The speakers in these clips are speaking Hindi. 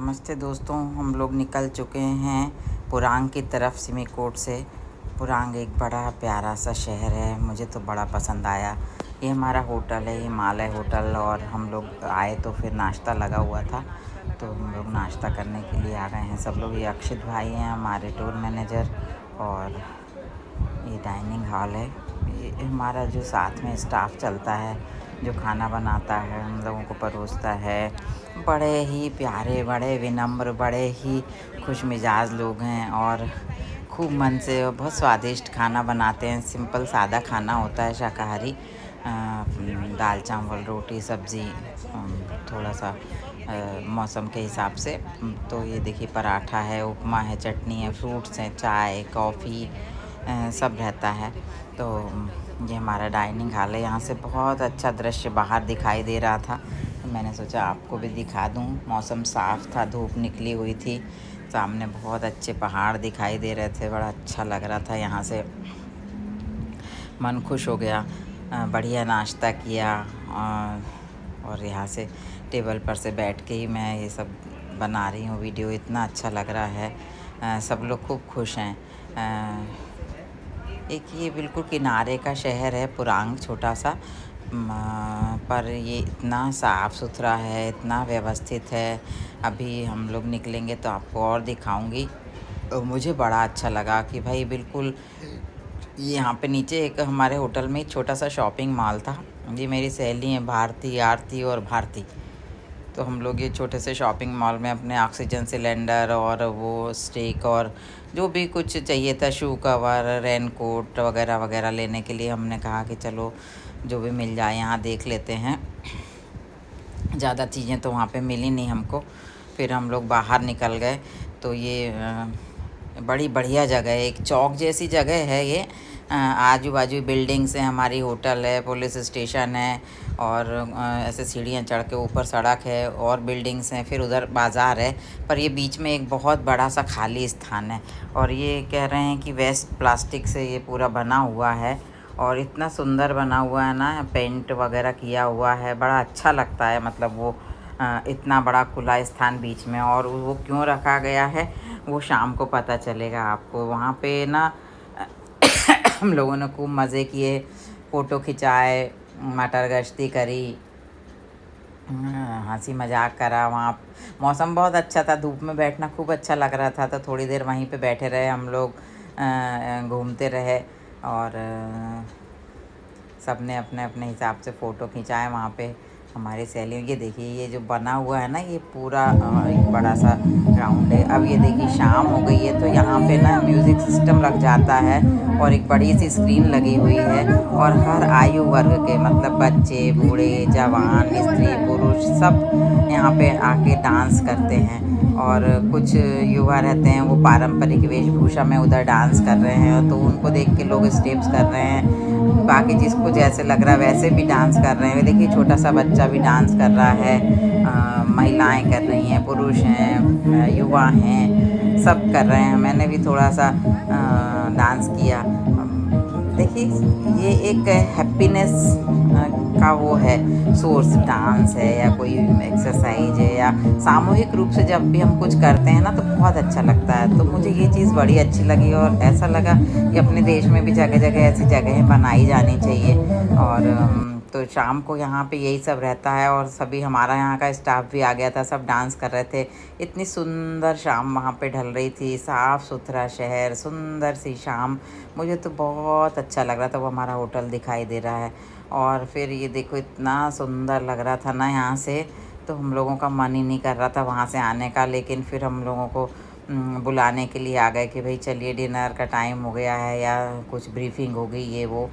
नमस्ते दोस्तों, हम लोग निकल चुके हैं पुरांग की तरफ सिमिकोट से। पुरांग एक बड़ा प्यारा सा शहर है, मुझे तो बड़ा पसंद आया। ये हमारा होटल है, हिमालय होटल, और हम लोग आए तो फिर नाश्ता लगा हुआ था तो हम लोग नाश्ता करने के लिए आ गए हैं सब लोग। ये अक्षित भाई हैं हमारे टूर मैनेजर, और ये डाइनिंग हॉल है। ये हमारा जो साथ में स्टाफ चलता है, जो खाना बनाता है, हम लोगों को परोसता है। बड़े ही प्यारे, बड़े विनम्र, बड़े ही खुश मिजाज लोग हैं और खूब मन से और बहुत स्वादिष्ट खाना बनाते हैं। सिंपल सादा खाना होता है, शाकाहारी, दाल चावल रोटी सब्ज़ी, थोड़ा सा मौसम के हिसाब से। तो ये देखिए पराठा है, उपमा है, चटनी है, फ्रूट्स हैं, चाय, कॉफ़ी, सब रहता है। तो ये हमारा डाइनिंग हॉल है। यहाँ से बहुत अच्छा दृश्य बाहर दिखाई दे रहा था, तो मैंने सोचा आपको भी दिखा दूँ। मौसम साफ़ था, धूप निकली हुई थी, सामने बहुत अच्छे पहाड़ दिखाई दे रहे थे, बड़ा अच्छा लग रहा था। यहाँ से मन खुश हो गया। बढ़िया नाश्ता किया और यहाँ से टेबल पर से बैठ के ही मैं ये सब बना रही हूँ वीडियो। इतना अच्छा लग रहा है, सब लोग खूब खुश हैं। एक ये बिल्कुल किनारे का शहर है पुरांग, छोटा सा, पर ये इतना साफ़ सुथरा है, इतना व्यवस्थित है। अभी हम लोग निकलेंगे तो आपको और दिखाऊंगी। मुझे बड़ा अच्छा लगा कि भाई बिल्कुल यहाँ पे नीचे एक हमारे होटल में छोटा सा शॉपिंग मॉल था। ये मेरी सहेली हैं भारती, आरती और भारती। तो हम लोग ये छोटे से शॉपिंग मॉल में अपने ऑक्सीजन सिलेंडर और वो स्टिक और जो भी कुछ चाहिए था, शू कवर, रेन कोट वगैरह वगैरह लेने के लिए हमने कहा कि चलो जो भी मिल जाए यहाँ देख लेते हैं। ज़्यादा चीज़ें तो वहाँ पे मिली नहीं हमको। फिर हम लोग बाहर निकल गए तो ये बड़ी बढ़िया जगह है, एक चौक जैसी जगह है ये। आजू बाजू बिल्डिंग्स हैं, हमारी होटल है, पुलिस स्टेशन है, और ऐसे सीढ़ियाँ चढ़ के ऊपर सड़क है और बिल्डिंग्स हैं, फिर उधर बाज़ार है। पर ये बीच में एक बहुत बड़ा सा खाली स्थान है, और ये कह रहे हैं कि वेस्ट प्लास्टिक से ये पूरा बना हुआ है, और इतना सुंदर बना हुआ है ना, पेंट वगैरह किया हुआ है, बड़ा अच्छा लगता है। मतलब वो इतना बड़ा खुला स्थान बीच में, और वो क्यों रखा गया है वो शाम को पता चलेगा आपको। वहाँ पे ना हम लोगों ने खूब मज़े किए, फ़ोटो खिंचाए, मटर गश्ती करी, हंसी मजाक करा। वहाँ मौसम बहुत अच्छा था, धूप में बैठना खूब अच्छा लग रहा था, तो थोड़ी देर वहीं पे बैठे रहे हम लोग, घूमते रहे, और सब ने अपने अपने हिसाब से फ़ोटो खिंचाए वहाँ पे हमारी सहेली। ये देखिए ये जो बना हुआ है ना, ये पूरा एक बड़ा सा ग्राउंड है। अब ये देखिए शाम हो गई है तो यहाँ पे ना म्यूज़िक सिस्टम लग जाता है, और एक बड़ी सी स्क्रीन लगी हुई है, और हर आयु वर्ग के, मतलब बच्चे, बूढ़े, जवान, स्त्री, पुरुष, सब यहाँ पे आके डांस करते हैं। और कुछ युवा रहते हैं, वो पारंपरिक वेशभूषा में उधर डांस कर रहे हैं, तो उनको देख के लोग स्टेप्स कर रहे हैं। बाकी जिसको जैसे लग रहा है वैसे भी डांस कर रहे हैं। देखिए छोटा सा बच्चा भी डांस कर रहा है, महिलाएं कर रही हैं, पुरुष हैं, युवा हैं, सब कर रहे हैं। मैंने भी थोड़ा सा डांस किया। देखिए ये एक हैप्पीनेस का वो है, सोर्स डांस है या कोई एक्सरसाइज है, या सामूहिक रूप से जब भी हम कुछ करते हैं ना तो बहुत अच्छा लगता है। तो मुझे ये चीज़ बड़ी अच्छी लगी, और ऐसा लगा कि अपने देश में भी जगह जगह ऐसी जगहें बनाई जानी चाहिए। और तो शाम को यहाँ पे यही सब रहता है, और सभी हमारा यहाँ का स्टाफ भी आ गया था, सब डांस कर रहे थे। इतनी सुंदर शाम वहाँ पे ढल रही थी, साफ़ सुथरा शहर, सुंदर सी शाम। मुझे तो बहुत अच्छा लग रहा था। वो हमारा होटल दिखाई दे रहा है, और फिर ये देखो इतना सुंदर लग रहा था ना यहाँ से, तो हम लोगों का मन ही नहीं कर रहा था वहाँ से आने का। लेकिन फिर हम लोगों को बुलाने के लिए आ गए कि भाई चलिए डिनर का टाइम हो गया है, या कुछ ब्रीफिंग हो गई ये वो।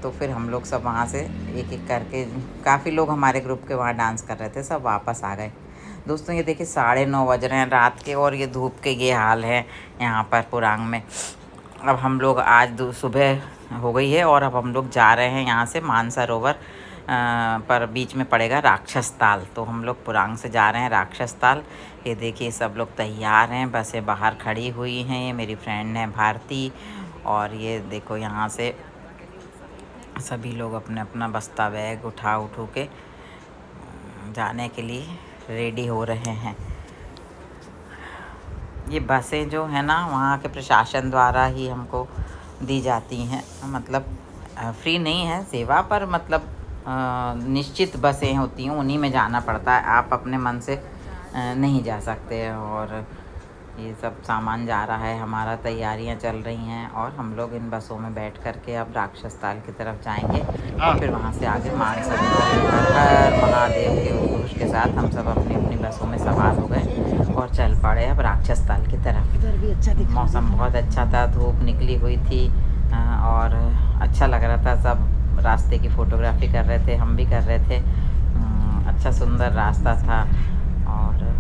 तो फिर हम लोग सब वहाँ से एक एक करके, काफ़ी लोग हमारे ग्रुप के वहाँ डांस कर रहे थे, सब वापस आ गए। दोस्तों ये देखिए 9:30 बज रहे हैं रात के, और ये धूप के ये हाल है यहाँ पर पुरांग में। अब हम लोग आज सुबह हो गई है, और अब हम लोग जा रहे हैं यहाँ से मानसरोवर, पर बीच में पड़ेगा राक्षस ताल। तो हम लोग पुरांग से जा रहे हैं राक्षस ताल। ये देखिए सब लोग तैयार हैं, बसें बाहर खड़ी हुई हैं। ये मेरी फ्रेंड है भारती, और ये देखो यहाँ से सभी लोग अपने अपना बस्ता बैग उठा के जाने के लिए रेडी हो रहे हैं। ये बसें जो है ना वहाँ के प्रशासन द्वारा ही हमको दी जाती हैं, मतलब फ्री नहीं है सेवा, पर मतलब निश्चित बसें होती हैं, उन्हीं में जाना पड़ता है, आप अपने मन से नहीं जा सकते। और ये सब सामान जा रहा है, हमारा तैयारियां चल रही हैं और हम लोग इन बसों में बैठ कर के अब राक्षस ताल की तरफ जाएंगे और फिर वहाँ से आगे मानसरोवर। हर हर महादेव के उद्घोष के साथ हम सब अपनी अपनी बसों में सवार हो गए और चल पड़े अब राक्षस ताल की तरफ। इधर भी अच्छा दिख रहा है। मौसम बहुत अच्छा था, धूप निकली हुई थी और अच्छा लग रहा था। सब रास्ते की फ़ोटोग्राफी कर रहे थे, हम भी कर रहे थे। अच्छा सुंदर रास्ता था और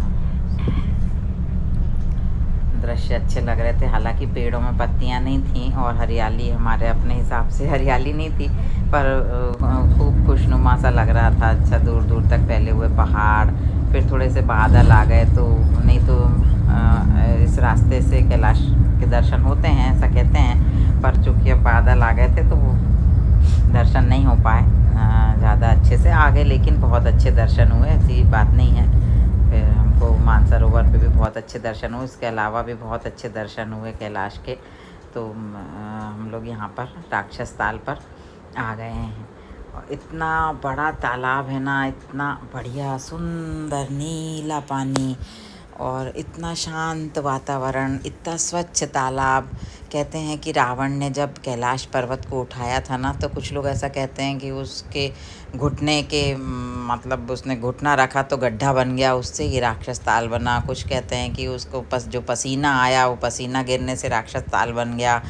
दृश्य अच्छे लग रहे थे। हालांकि पेड़ों में पत्तियां नहीं थीं और हरियाली हमारे अपने हिसाब से हरियाली नहीं थी, पर खूब खुशनुमा सा लग रहा था। अच्छा दूर दूर तक फैले हुए पहाड़, फिर थोड़े से बादल आ गए, तो नहीं तो इस रास्ते से कैलाश के दर्शन होते हैं ऐसा कहते हैं, पर चूँकि अब बादल आ गए थे तो वो दर्शन नहीं हो पाए ज़्यादा अच्छे से आगे, लेकिन बहुत अच्छे दर्शन हुए, ऐसी बात नहीं है। फिर हमको मानसरोवर पे भी बहुत अच्छे दर्शन हुए, इसके अलावा भी बहुत अच्छे दर्शन हुए कैलाश के। तो हम लोग यहाँ पर राक्षस ताल पर आ गए हैं। और इतना बड़ा तालाब है ना, इतना बढ़िया सुंदर नीला पानी और इतना शांत वातावरण, इतना स्वच्छ तालाब। कहते हैं कि रावण ने जब कैलाश पर्वत को उठाया था ना, तो कुछ लोग ऐसा कहते हैं कि उसके घुटने के मतलब उसने घुटना रखा तो गड्ढा बन गया, उससे ही राक्षस ताल बना। कुछ कहते हैं कि उसको जो पसीना आया, वो पसीना गिरने से राक्षस ताल बन गया।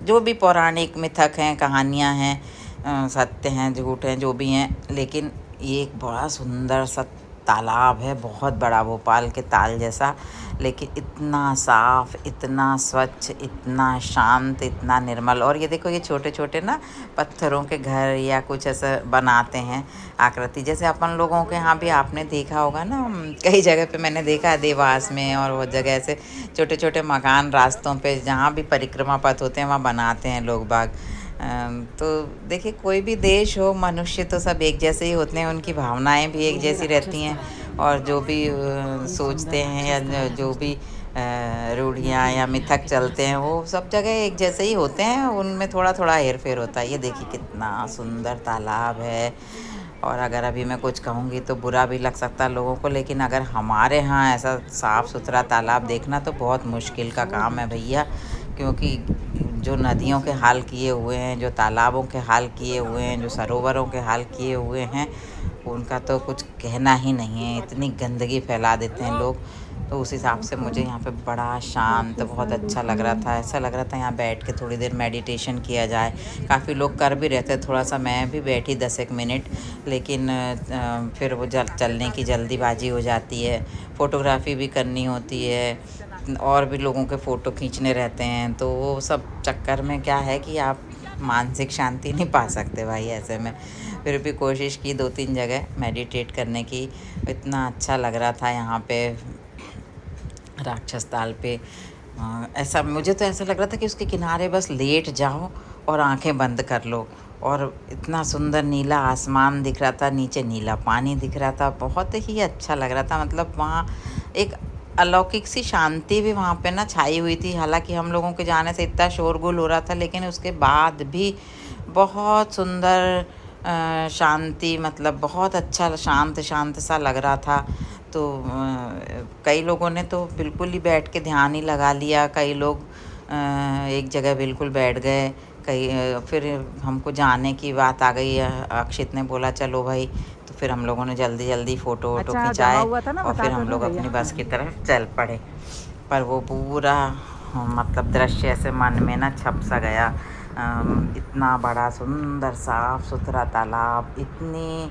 जो भी पौराणिक मिथक हैं, कहानियाँ हैं, सत्य हैं झूठ हैं जो भी हैं, लेकिन ये एक बड़ा सुंदर सा तालाब है, बहुत बड़ा, भोपाल के ताल जैसा, लेकिन इतना साफ़, इतना स्वच्छ, इतना शांत, इतना निर्मल। और ये देखो, ये छोटे छोटे ना पत्थरों के घर या कुछ ऐसा बनाते हैं आकृति, जैसे अपन लोगों के यहाँ भी आपने देखा होगा ना, कई जगह पे मैंने देखा है, देवास में और वो जगह ऐसे छोटे छोटे मकान रास्तों पे जहाँ भी परिक्रमा पथ होते हैं वहाँ बनाते हैं लोग बाग। तो देखिए, कोई भी देश हो, मनुष्य तो सब एक जैसे ही होते हैं, उनकी भावनाएं भी एक जैसी रहती हैं, और जो भी सोचते हैं या जो भी रूढ़ियाँ या मिथक चलते हैं वो सब जगह एक जैसे ही होते हैं, उनमें थोड़ा थोड़ा हेर फेर होता है। ये देखिए कितना सुंदर तालाब है। और अगर अभी मैं कुछ कहूँगी तो बुरा भी लग सकता है लोगों को, लेकिन अगर हमारे यहाँ ऐसा साफ़ सुथरा तालाब देखना तो बहुत मुश्किल का काम है भैया, क्योंकि जो नदियों के हाल किए हुए हैं, जो तालाबों के हाल किए हुए हैं, जो सरोवरों के हाल किए हुए हैं, उनका तो कुछ कहना ही नहीं है। इतनी गंदगी फैला देते हैं लोग। तो उस हिसाब से मुझे यहाँ पे बड़ा शांत, बहुत अच्छा लग रहा था। ऐसा लग रहा था यहाँ बैठ के थोड़ी देर मेडिटेशन किया जाए। काफ़ी लोग कर भी रहते, थोड़ा सा मैं भी बैठी 10 मिनट, लेकिन फिर वो चलने की जल्दीबाजी हो जाती है, फ़ोटोग्राफी भी करनी होती है और भी लोगों के फ़ोटो खींचने रहते हैं, तो वो सब चक्कर में क्या है कि आप मानसिक शांति नहीं पा सकते भाई ऐसे में। फिर भी कोशिश की 2-3 जगह मेडिटेट करने की। इतना अच्छा लग रहा था यहाँ पे राक्षस ताल पे। ऐसा मुझे तो ऐसा लग रहा था कि उसके किनारे बस लेट जाओ और आंखें बंद कर लो, और इतना सुंदर नीला आसमान दिख रहा था, नीचे नीला पानी दिख रहा था, बहुत ही अच्छा लग रहा था। मतलब वहाँ एक अलौकिक सी शांति भी वहाँ पे ना छाई हुई थी। हालांकि हम लोगों के जाने से इतना शोरगुल हो रहा था, लेकिन उसके बाद भी बहुत सुंदर शांति, मतलब बहुत अच्छा शांत शांत सा लग रहा था। तो कई लोगों ने तो बिल्कुल ही बैठ के ध्यान ही लगा लिया, कई लोग एक जगह बिल्कुल बैठ गए, कई फिर हमको जाने की बात आ गई। अक्षित ने बोला चलो भाई, तो फिर हम लोगों ने जल्दी जल्दी फ़ोटो वोटो अच्छा, जमा खिंचाए हुआ था ना, और बता फिर दो हम ना लोग भैया। अपनी बस की तरफ चल पड़े। पर वो पूरा मतलब दृश्य ऐसे मन में ना छप सा गया। इतना बड़ा सुंदर साफ़ सुथरा तालाब, इतनी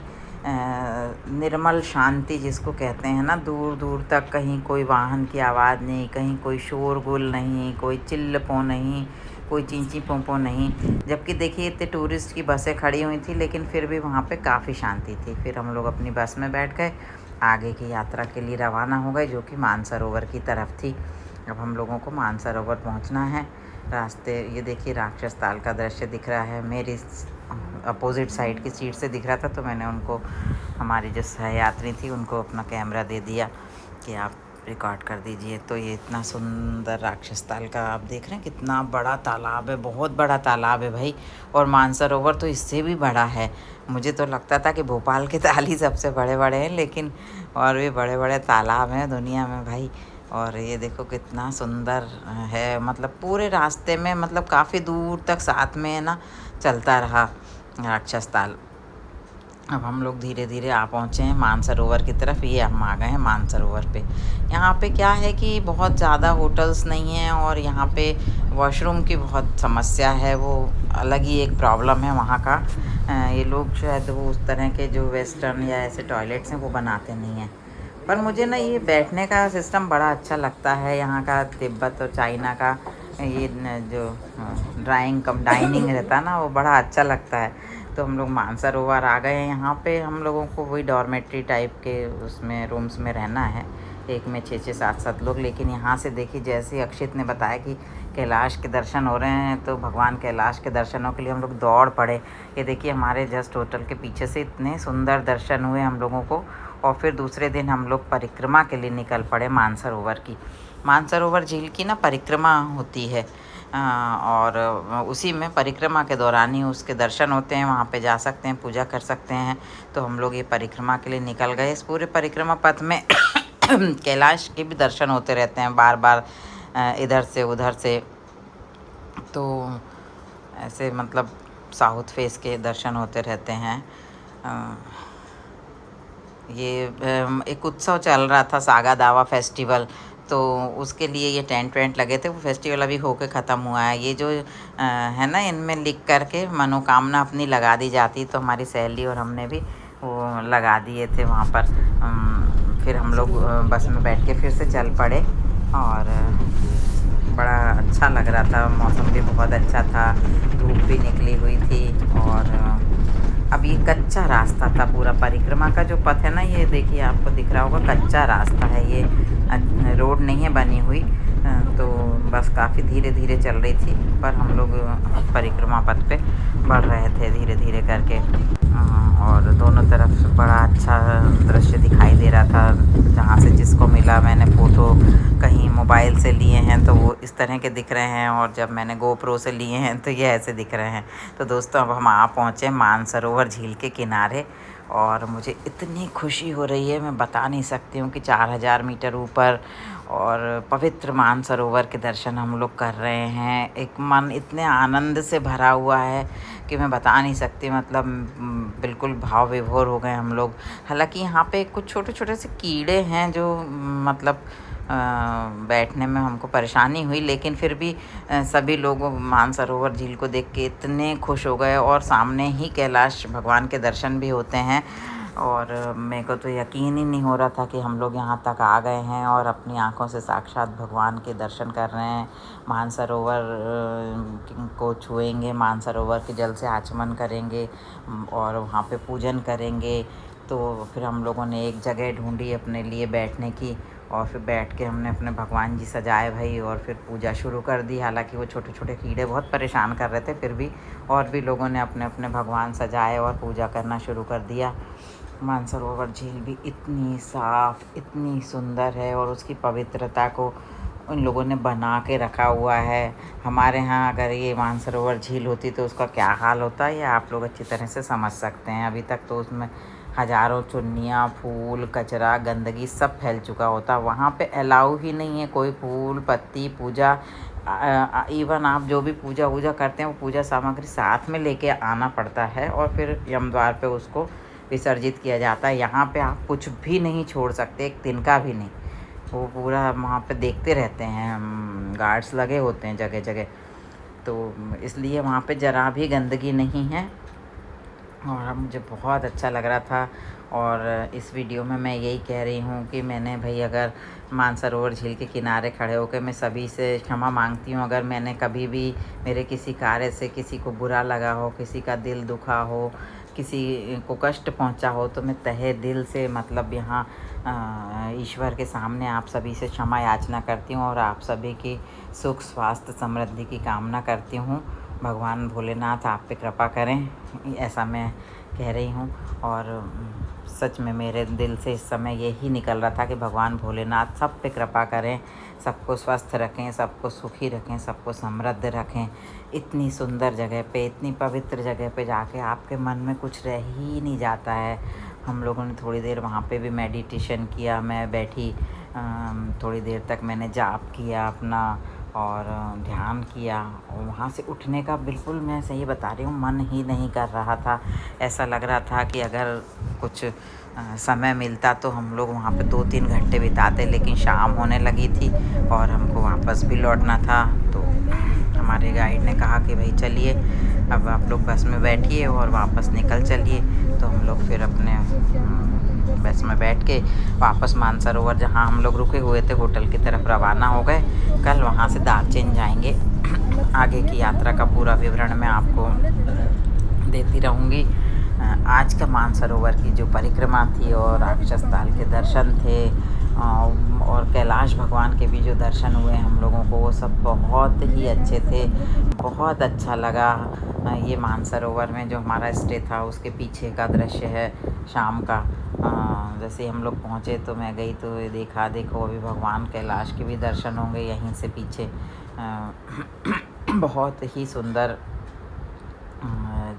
निर्मल शांति जिसको कहते हैं ना, दूर दूर तक कहीं कोई वाहन की आवाज़ नहीं, कहीं कोई शोरगुल नहीं, कोई चिल्ल-पो नहीं, कोई चींची पों नहीं। जबकि देखिए इतने टूरिस्ट की बसें खड़ी हुई थी, लेकिन फिर भी वहाँ पे काफ़ी शांति थी। फिर हम लोग अपनी बस में बैठ गए, आगे की यात्रा के लिए रवाना हो गए, जो कि मानसरोवर की तरफ थी। अब हम लोगों को मानसरोवर पहुँचना है। रास्ते, ये देखिए राक्षस ताल का दृश्य दिख रहा है, मेरी अपोजिट साइड की सीट से दिख रहा था, तो मैंने उनको, हमारी जो सहयात्री थी, उनको अपना कैमरा दे दिया कि आप रिकॉर्ड कर दीजिए। तो ये इतना सुंदर राक्षस ताल का आप देख रहे हैं, कितना बड़ा तालाब है, बहुत बड़ा तालाब है भाई। और मानसरोवर तो इससे भी बड़ा है। मुझे तो लगता था कि भोपाल के ताल ही सबसे बड़े बड़े हैं, लेकिन और भी बड़े बड़े तालाब हैं दुनिया में भाई। और ये देखो कितना सुंदर है, मतलब पूरे रास्ते में, मतलब काफ़ी दूर तक साथ में है ना चलता रहा राक्षस ताल। अब हम लोग धीरे धीरे आ पहुँचे हैं मानसरोवर की तरफ। ये हम आ गए हैं मानसरोवर पे। यहाँ पे क्या है कि बहुत ज़्यादा होटल्स नहीं हैं, और यहाँ पे वॉशरूम की बहुत समस्या है, वो अलग ही एक प्रॉब्लम है वहाँ का। ये लोग शायद वो उस तरह के जो वेस्टर्न या ऐसे टॉयलेट्स हैं वो बनाते नहीं हैं। पर मुझे ना ये बैठने का सिस्टम बड़ा अच्छा लगता है यहाँ का, तिब्बत और चाइना का ये जो ड्राइंग कम डाइनिंग रहता है ना, वो बड़ा अच्छा लगता है। तो हम लोग मानसरोवर आ गए हैं। यहाँ पे हम लोगों को वही डॉर्मेट्री टाइप के उसमें रूम्स में रहना है, एक में 6-6 7-7 लोग। लेकिन यहाँ से देखिए, जैसे अक्षित ने बताया कि कैलाश के दर्शन हो रहे हैं, तो भगवान कैलाश के दर्शनों के लिए हम लोग दौड़ पड़े। ये देखिए हमारे जस्ट होटल के पीछे से इतने सुंदर दर्शन हुए हम लोगों को। और फिर दूसरे दिन हम लोग परिक्रमा के लिए निकल पड़े मानसरोवर की। मानसरोवर झील की ना परिक्रमा होती है, और उसी में परिक्रमा के दौरान ही उसके दर्शन होते हैं। वहाँ पे जा सकते हैं, पूजा कर सकते हैं। तो हम लोग ये परिक्रमा के लिए निकल गए। इस पूरे परिक्रमा पथ में कैलाश के भी दर्शन होते रहते हैं बार बार, इधर से उधर से। तो ऐसे मतलब साउथ फेस के दर्शन होते रहते हैं। ये एक उत्सव चल रहा था, सागा दावा फेस्टिवल, तो उसके लिए ये टेंट वेंट लगे थे। वो फेस्टिवल अभी होके ख़त्म हुआ है। ये जो है ना, इनमें लिख करके मनोकामना अपनी लगा दी जाती। तो हमारी सहेली और हमने भी वो लगा दिए थे वहाँ पर। फिर हम लोग बस में बैठ के फिर से चल पड़े, और बड़ा अच्छा लग रहा था। मौसम भी बहुत अच्छा था, धूप भी निकली हुई थी। और अब ये कच्चा रास्ता था पूरा परिक्रमा का जो पथ है ना, ये देखिए आपको दिख रहा होगा, कच्चा रास्ता है ये, रोड नहीं है बनी हुई। तो बस काफ़ी धीरे धीरे चल रही थी, पर हम लोग परिक्रमा पथ पे बढ़ रहे थे धीरे धीरे करके। और दोनों तरफ बड़ा अच्छा दृश्य दिखाई दे रहा था। जहाँ से जिसको मिला, मैंने फ़ोटो कहीं मोबाइल से लिए हैं तो वो इस तरह के दिख रहे हैं, और जब मैंने GoPro से लिए हैं तो ये ऐसे दिख रहे हैं। तो दोस्तों अब हम आ पहुँचे मानसरोवर झील के किनारे, और मुझे इतनी खुशी हो रही है, मैं बता नहीं सकती हूँ कि 4000 मीटर ऊपर और पवित्र मानसरोवर के दर्शन हम लोग कर रहे हैं। एक मन इतने आनंद से भरा हुआ है कि मैं बता नहीं सकती, मतलब बिल्कुल भाव विभोर हो गए हम लोग। हालांकि यहाँ पे कुछ छोटे छोटे से कीड़े हैं जो मतलब बैठने में हमको परेशानी हुई, लेकिन फिर भी सभी लोग मानसरोवर झील को देख के इतने खुश हो गए। और सामने ही कैलाश भगवान के दर्शन भी होते हैं, और मेरे को तो यकीन ही नहीं हो रहा था कि हम लोग यहाँ तक आ गए हैं और अपनी आंखों से साक्षात भगवान के दर्शन कर रहे हैं। मानसरोवर को छुएंगे, मानसरोवर के जल से आचमन करेंगे, और वहाँ पे पूजन करेंगे। तो फिर हम लोगों ने एक जगह ढूंढी अपने लिए बैठने की, और फिर बैठ के हमने अपने भगवान जी सजाए भाई, और फिर पूजा शुरू कर दी। हालांकि वो छोटे छोटे कीड़े बहुत परेशान कर रहे थे, फिर भी और भी लोगों ने अपने अपने भगवान सजाए और पूजा करना शुरू कर दिया। मानसरोवर झील भी इतनी साफ़, इतनी सुंदर है, और उसकी पवित्रता को उन लोगों ने बना के रखा हुआ है। हमारे यहाँ अगर ये मानसरोवर झील होती तो उसका क्या हाल होता है, ये आप लोग अच्छी तरह से समझ सकते हैं। अभी तक तो उसमें हज़ारों चुन्नियाँ, फूल, कचरा, गंदगी सब फैल चुका होता। वहाँ पे अलाउ ही नहीं है कोई फूल पत्ती पूजा। इवन आप जो भी पूजा वूजा करते हैं वो पूजा सामग्री साथ में लेके आना पड़ता है, और फिर यमद्वार पे उसको विसर्जित किया जाता है। यहाँ पे आप कुछ भी नहीं छोड़ सकते, एक तिनका भी नहीं। वो पूरा वहाँ पे देखते रहते हैं, गार्ड्स लगे होते हैं जगह जगह। तो इसलिए वहाँ पे ज़रा भी गंदगी नहीं है, और मुझे बहुत अच्छा लग रहा था। और इस वीडियो में मैं यही कह रही हूँ कि मैंने भाई, अगर मानसरोवर झील के किनारे खड़े होकर मैं सभी से क्षमा मांगती हूँ अगर मैंने कभी भी मेरे किसी कार्य से किसी को बुरा लगा हो, किसी का दिल दुखा हो, किसी को कष्ट पहुंचा हो, तो मैं तहे दिल से मतलब यहाँ ईश्वर के सामने आप सभी से क्षमा याचना करती हूँ, और आप सभी की सुख स्वास्थ्य समृद्धि की कामना करती हूँ। भगवान भोलेनाथ आप पे कृपा करें, ऐसा मैं कह रही हूँ। और सच में मेरे दिल से इस समय यही निकल रहा था कि भगवान भोलेनाथ सब पे कृपा करें, सबको स्वस्थ रखें, सबको सुखी रखें, सबको समृद्ध रखें। इतनी सुंदर जगह पे, इतनी पवित्र जगह पे जाके आपके मन में कुछ रह ही नहीं जाता है। हम लोगों ने थोड़ी देर वहाँ पे भी मेडिटेशन किया, मैं बैठी थोड़ी देर तक मैंने जाप किया अपना और ध्यान किया, और वहाँ से उठने का बिल्कुल, मैं सही बता रही हूँ, मन ही नहीं कर रहा था। ऐसा लग रहा था कि अगर कुछ समय मिलता तो हम लोग वहाँ पे 2-3 घंटे बिताते, लेकिन शाम होने लगी थी और हमको वापस भी लौटना था। तो हमारे गाइड ने कहा कि भाई चलिए, अब आप लोग बस में बैठिए और वापस निकल चलिए। तो हम लोग फिर अपने बस में बैठ के वापस मानसरोवर, जहाँ हम लोग रुके हुए थे, होटल की तरफ रवाना हो गए। कल वहाँ से दार्जिलिंग जाएंगे। आगे की यात्रा का पूरा विवरण मैं आपको देती रहूँगी। आज का मानसरोवर की जो परिक्रमा थी और राक्षस ताल के दर्शन थे और कैलाश भगवान के भी जो दर्शन हुए हम लोगों को, वो सब बहुत ही अच्छे थे। बहुत अच्छा लगा। ये मानसरोवर में जो हमारा स्टे था उसके पीछे का दृश्य है शाम का। जैसे हम लोग पहुँचे तो मैं गई तो देखो अभी भगवान कैलाश के भी दर्शन होंगे यहीं से पीछे। बहुत ही सुंदर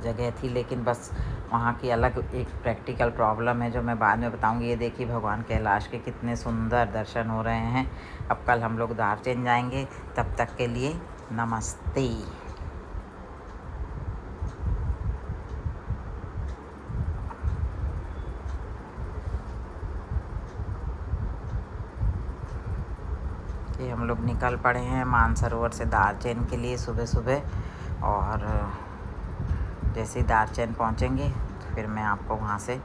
जगह थी, लेकिन बस वहाँ की अलग एक प्रैक्टिकल प्रॉब्लम है जो मैं बाद में बताऊँगी। ये देखिए भगवान कैलाश के कितने सुंदर दर्शन हो रहे हैं। अब कल हम लोग दार्जिलिंग जाएंगे। तब तक के लिए नमस्ते। ये हम लोग निकल पड़े हैं मानसरोवर से दार्जिलिंग के लिए सुबह सुबह, और जैसे ही दार्जिलिंग पहुँचेंगे तो फिर मैं आपको वहाँ से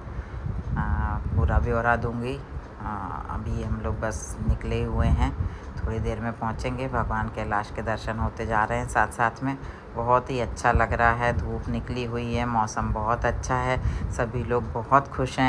पूरा ब्यौरा दूँगी। अभी हम लोग बस निकले हुए हैं, थोड़ी देर में पहुँचेंगे। भगवान कैलाश के दर्शन होते जा रहे हैं साथ साथ में। बहुत ही अच्छा लग रहा है, धूप निकली हुई है, मौसम बहुत अच्छा है, सभी लोग बहुत खुश हैं।